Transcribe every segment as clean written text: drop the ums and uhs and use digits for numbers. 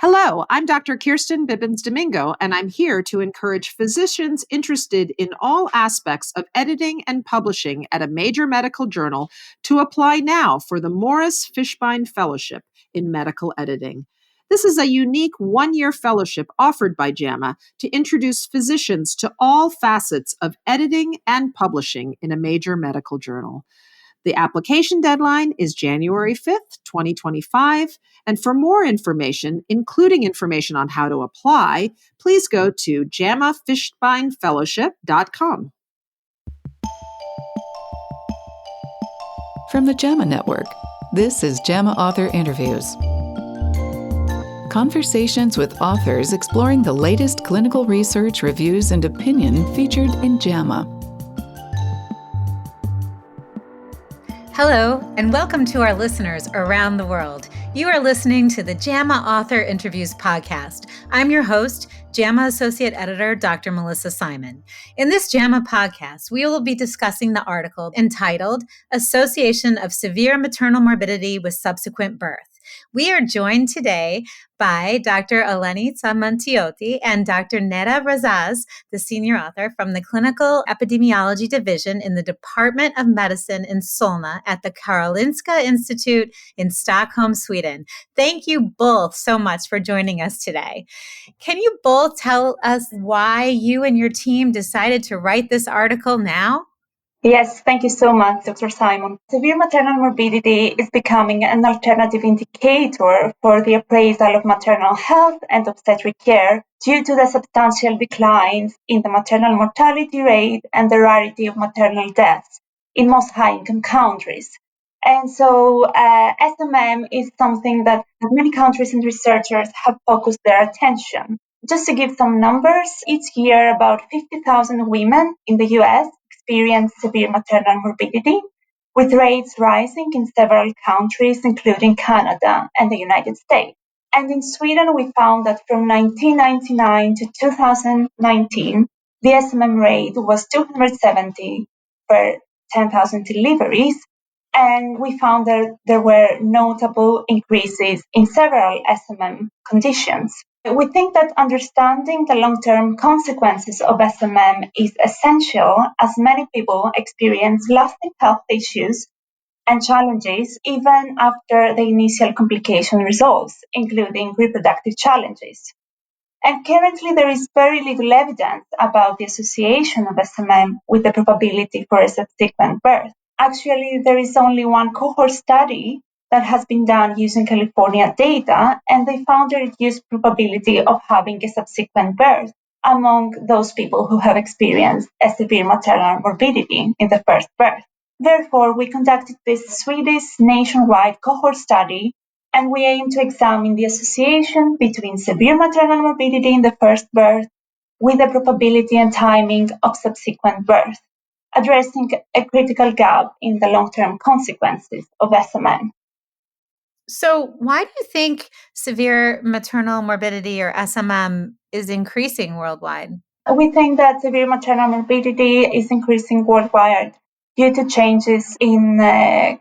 Hello, I'm Dr. Kirsten Bibbins-Domingo, and I'm here to encourage physicians interested in all aspects of editing and publishing at a major medical journal to apply now for the Morris Fishbein Fellowship in Medical Editing. This is a unique one-year fellowship offered by JAMA to introduce physicians to all facets of editing and publishing in a major medical journal. The application deadline is January 5th, 2025. And for more information, including information on how to apply, please go to jamafishbeinfellowship.com. From the JAMA Network, this is JAMA Author Interviews. Conversations with authors exploring the latest clinical research, reviews, and opinion featured in JAMA. Hello, and welcome to our listeners around the world. You are listening to the JAMA Author Interviews podcast. I'm your host, JAMA Associate Editor, Dr. Melissa Simon. In this JAMA podcast, we will be discussing the article entitled Association of Severe Maternal Morbidity with Subsequent Birth. We are joined today by Dr. Eleni Tsamantioti and Dr. Neda Razaz, the senior author from the Clinical Epidemiology Division in the Department of Medicine in Solna at the Karolinska Institute in Stockholm, Sweden. Thank you both so much for joining us today. Can you both tell us why you and your team decided to write this article now? Yes, thank you so much, Dr. Simon. Severe maternal morbidity is becoming an alternative indicator for the appraisal of maternal health and obstetric care due to the substantial declines in the maternal mortality rate and the rarity of maternal deaths in most high-income countries. And so SMM is something that many countries and researchers have focused their attention. Just to give some numbers, each year about 50,000 women in the US experience severe maternal morbidity, with rates rising in several countries, including Canada and the United States. And in Sweden, we found that from 1999 to 2019, the SMM rate was 270 per 10,000 deliveries. And we found that there were notable increases in several SMM conditions. We think that understanding the long-term consequences of SMM is essential, as many people experience lasting health issues and challenges even after the initial complication resolves, including reproductive challenges. And currently, there is very little evidence about the association of SMM with the probability for a subsequent birth. Actually, there is only one cohort study that has been done using California data, and they found a reduced probability of having a subsequent birth among those people who have experienced a severe maternal morbidity in the first birth. Therefore, we conducted this Swedish nationwide cohort study, and we aim to examine the association between severe maternal morbidity in the first birth with the probability and timing of subsequent birth, addressing a critical gap in the long-term consequences of SMM. So why do you think severe maternal morbidity, or SMM, is increasing worldwide? We think that severe maternal morbidity is increasing worldwide due to changes in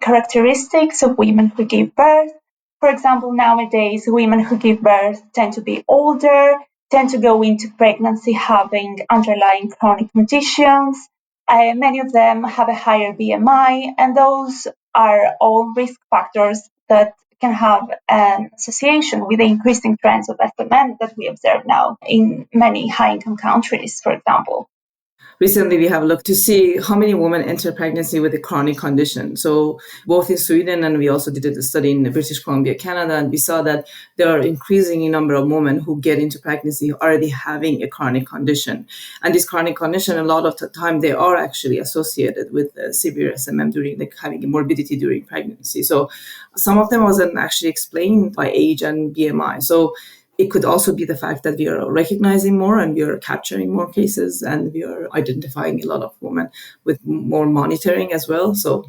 characteristics of women who give birth. For example, nowadays, women who give birth tend to be older, tend to go into pregnancy having underlying chronic conditions. Many of them have a higher BMI, and those are all risk factors that can have an association with the increasing trends of SMM that we observe now in many high-income countries, for example. Recently, we have looked to see how many women enter pregnancy with a chronic condition. So both in Sweden, and we also did a study in British Columbia, Canada, and we saw that there are increasing number of women who get into pregnancy already having a chronic condition. And this chronic condition, a lot of the time, they are actually associated with severe SMM during having a morbidity during pregnancy. So some of them wasn't actually explained by age and BMI. So it could also be the fact that we are recognizing more and we are capturing more cases and we are identifying a lot of women with more monitoring as well. So,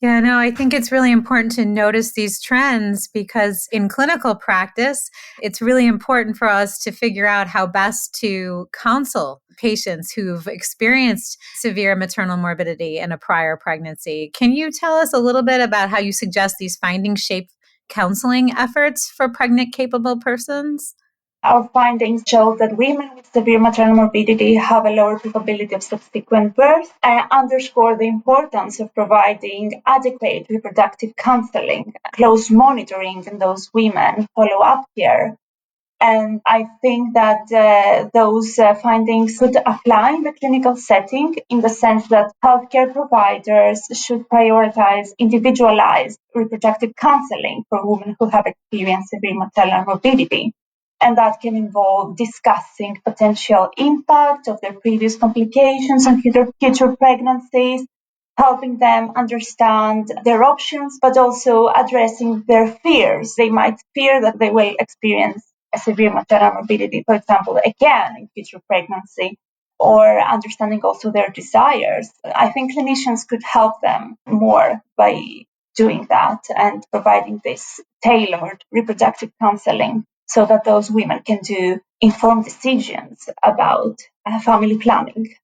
yeah, no, I think it's really important to notice these trends because in clinical practice, it's really important for us to figure out how best to counsel patients who've experienced severe maternal morbidity in a prior pregnancy. Can you tell us a little bit about how you suggest these findings shape counseling efforts for pregnant capable persons? Our findings show that women with severe maternal morbidity have a lower probability of subsequent birth and underscore the importance of providing adequate reproductive counseling, close monitoring in those women, follow-up care. And I think that those findings could apply in the clinical setting in the sense that healthcare providers should prioritize individualized reproductive counseling for women who have experienced severe maternal morbidity. And that can involve discussing potential impact of their previous complications on future pregnancies, helping them understand their options, but also addressing their fears. They might fear that they will experience a severe maternal morbidity, for example, again in future pregnancy, or understanding also their desires. I think clinicians could help them more by doing that and providing this tailored reproductive counseling so that those women can do informed decisions about family planning.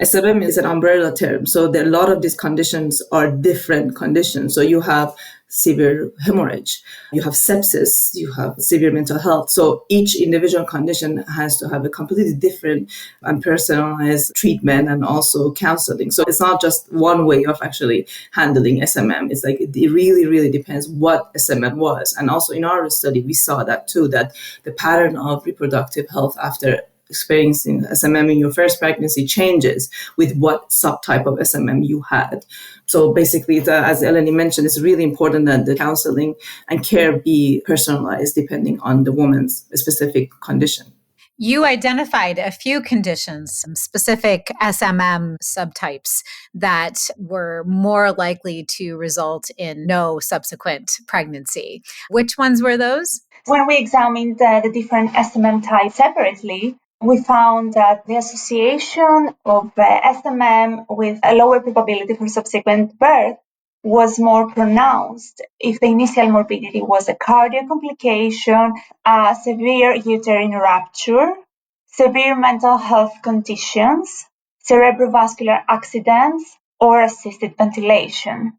SMM is an umbrella term. So a lot of these conditions are different conditions. So you have severe hemorrhage, you have sepsis, you have severe mental health. So each individual condition has to have a completely different and personalized treatment and also counseling. So it's not just one way of actually handling SMM. It's like it really, really depends what SMM was. And also in our study, we saw that too, that the pattern of reproductive health after experiencing SMM in your first pregnancy changes with what subtype of SMM you had. So basically, as Eleni mentioned, it's really important that the counseling and care be personalized depending on the woman's specific condition. You identified a few conditions, some specific SMM subtypes that were more likely to result in no subsequent pregnancy. Which ones were those? When we examined the different SMM types separately, we found that the association of SMM with a lower probability for subsequent birth was more pronounced if the initial morbidity was a cardiac complication, a severe uterine rupture, severe mental health conditions, cerebrovascular accidents, or assisted ventilation.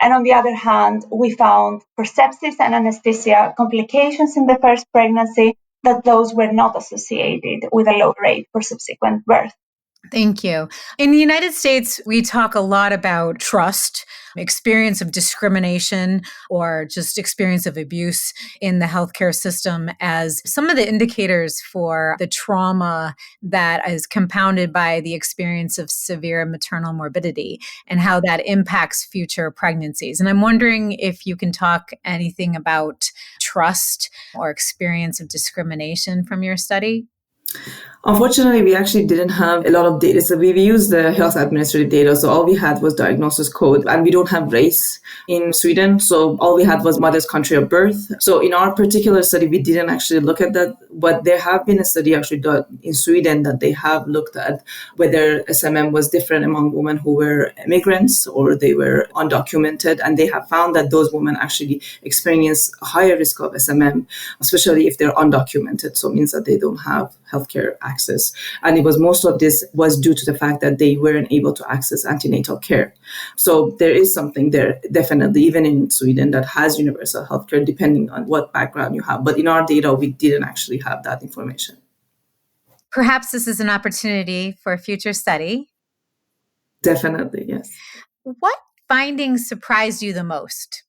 And on the other hand, we found for sepsis and anesthesia complications in the first pregnancy that those were not associated with a low rate for subsequent birth. Thank you. In the United States, we talk a lot about trust, experience of discrimination, or just experience of abuse in the healthcare system as some of the indicators for the trauma that is compounded by the experience of severe maternal morbidity and how that impacts future pregnancies. And I'm wondering if you can talk anything about trust or experience of discrimination from your study. Unfortunately, we actually didn't have a lot of data. So we used the health administrative data. So all we had was diagnosis code, and we don't have race in Sweden. So all we had was mother's country of birth. So in our particular study, we didn't actually look at that. But there have been a study actually done in Sweden that they have looked at whether SMM was different among women who were immigrants or they were undocumented. And they have found that those women actually experience a higher risk of SMM, especially if they're undocumented. So it means that they don't have healthcare access. And it was most of this was due to the fact that they weren't able to access antenatal care. So there is something there, definitely, even in Sweden, that has universal healthcare, depending on what background you have. But in our data, we didn't actually have that information. Perhaps this is an opportunity for a future study. Definitely, yes. What findings surprised you the most?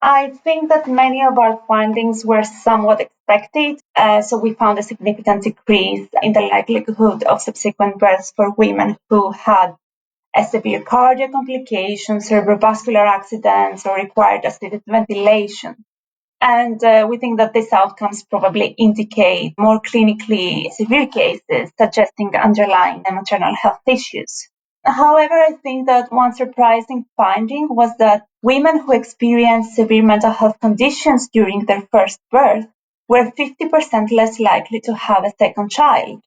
I think that many of our findings were somewhat expected. So we found a significant decrease in the likelihood of subsequent births for women who had a severe cardiac complications, cerebrovascular accidents, or required assisted ventilation. And we think that these outcomes probably indicate more clinically severe cases, suggesting underlying maternal health issues. However, I think that one surprising finding was that women who experienced severe mental health conditions during their first birth were 50% less likely to have a second child.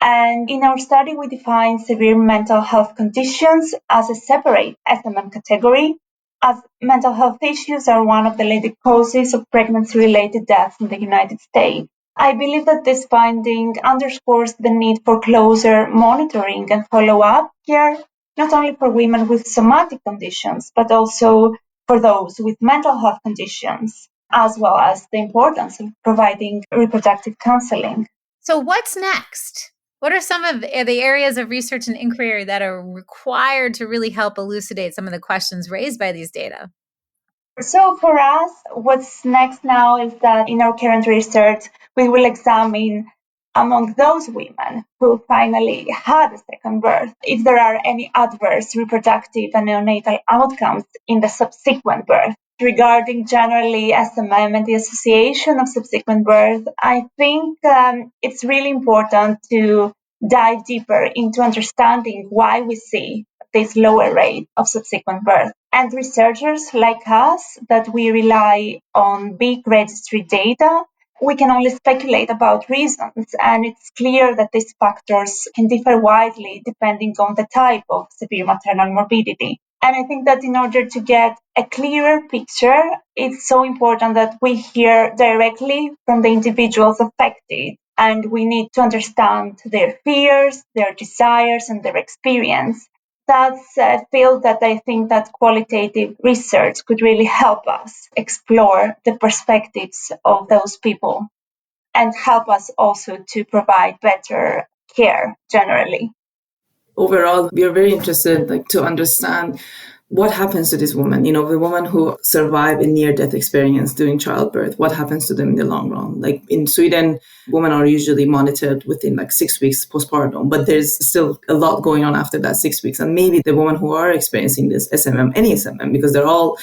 And in our study, we defined severe mental health conditions as a separate SMM category, as mental health issues are one of the leading causes of pregnancy-related deaths in the United States. I believe that this finding underscores the need for closer monitoring and follow-up care, not only for women with somatic conditions, but also for those with mental health conditions. as well as the importance of providing reproductive counseling. So what's next? What are some of the areas of research and inquiry that are required to really help elucidate some of the questions raised by these data? So for us, what's next now is that in our current research, we will examine among those women who finally had a second birth, if there are any adverse reproductive and neonatal outcomes in the subsequent birth. Regarding generally SMM and the association of subsequent birth, I think it's really important to dive deeper into understanding why we see this lower rate of subsequent birth. And researchers like us, that we rely on big registry data, we can only speculate about reasons, and it's clear that these factors can differ widely depending on the type of severe maternal morbidity. And I think that in order to get a clearer picture, it's so important that we hear directly from the individuals affected, and we need to understand their fears, their desires, and their experience. That's a field that I think that qualitative research could really help us explore the perspectives of those people and help us also to provide better care generally. Overall, we are very interested to understand what happens to this woman, the woman who survive a near-death experience during childbirth, what happens to them in the long run? Like in Sweden, women are usually monitored within 6 weeks postpartum, but there's still a lot going on after that 6 weeks. And maybe the women who are experiencing this SMM, any SMM, because they're all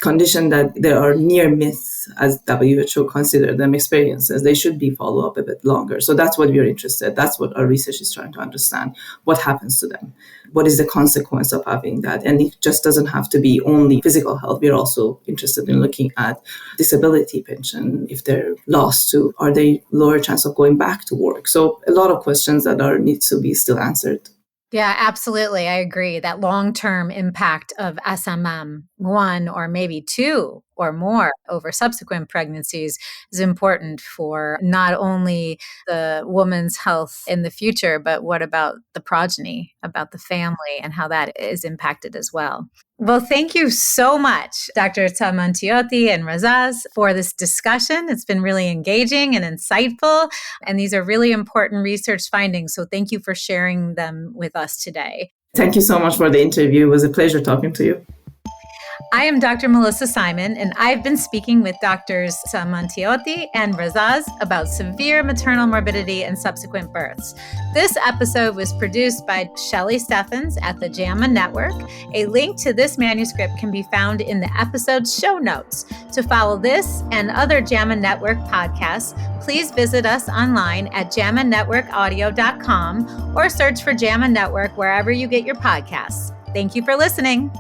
condition that there are near myths as WHO consider them experiences, they should be followed up a bit longer. So that's what we're interested. That's what our research is trying to understand. What happens to them? What is the consequence of having that? And it just doesn't have to be only physical health. We're also interested in looking at disability pension. If they're lost to, are they lower chance of going back to work? So a lot of questions that need to be still answered. Yeah, absolutely. I agree. That long-term impact of SMM, 1 or maybe 2 or more over subsequent pregnancies is important for not only the woman's health in the future, but what about the progeny, about the family and how that is impacted as well. Well, thank you so much, Dr. Tsamantioti and Razaz, for this discussion. It's been really engaging and insightful, and these are really important research findings. So thank you for sharing them with us today. Thank you so much for the interview. It was a pleasure talking to you. I am Dr. Melissa Simon, and I've been speaking with Drs. Tsamantioti and Razaz about severe maternal morbidity and subsequent births. This episode was produced by Shelley Steffens at the JAMA Network. A link to this manuscript can be found in the episode's show notes. To follow this and other JAMA Network podcasts, please visit us online at jamanetworkaudio.com or search for JAMA Network wherever you get your podcasts. Thank you for listening.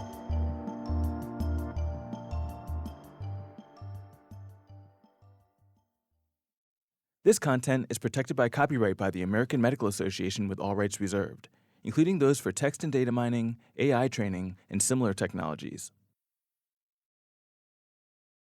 This content is protected by copyright by the American Medical Association with all rights reserved, including those for text and data mining, AI training, and similar technologies.